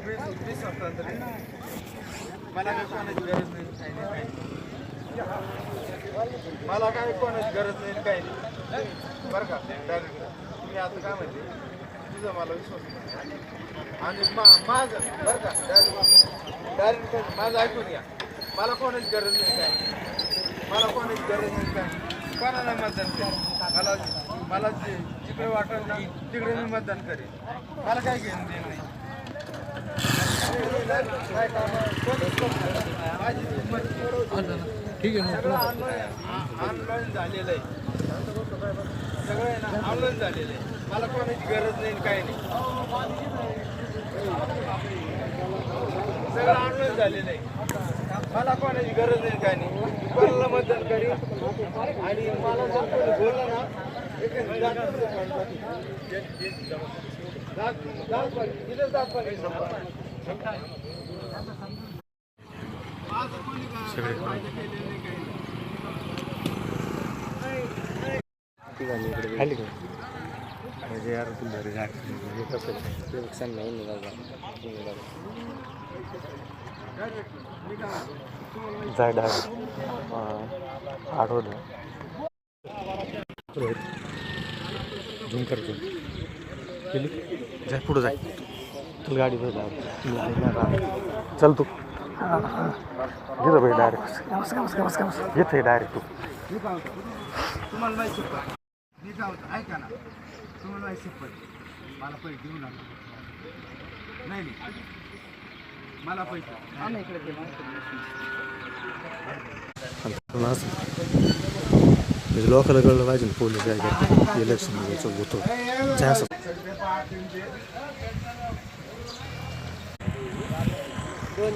मी स्वतंत्र आहे. मला काय कोणाची गरज नाही, काही नाही, काही नाही. मला काय कोणाची गरज नाही, काही नाही. बरं का डायरेक्ट तुम्ही आता काय म्हणते तुझा मला विश्वास नाही आणि माझं बरं का डायरेक्ट माझं ऐकून घ्या. मला कोणाची गरज नाही, काय मला कोणाची गरज नाही, काय कोणाला मतदान करेन. मला जिकडे वाटेल ना तिकडे मी मतदान करेन. मला काय घेणं देणं नाही. ठीक आहे. सगळं ऑनलाईन झालेलं आहे. सगळं आहे ना ऑनलाईन झालेलं आहे. मला कोणाची गरज नाही, काही नाही. सगळं ऑनलाईन झालेलं आहे. मला कोणाची गरज नाही, काही नाही. कोणाला मतदान करीन आणि मला जर कोणी बोललं ना खाली का म्हणजे यार तू घरी जा नुकसान नाही निघाला जाय आठवलं झूम करतो केली जाय पुढं जाय चल गाडी जा चल तू घेतो भाई डायरेक्ट येते डायरेक्ट तू तुम्हाला माहिती मी काय होतं ऐका ना तुम्हाला माहिती मला पैसे देऊ नका नाही मला पैसे लोकांना कळलं पाहिजे पोलीस काय करतात इलेक्शन होतो दोन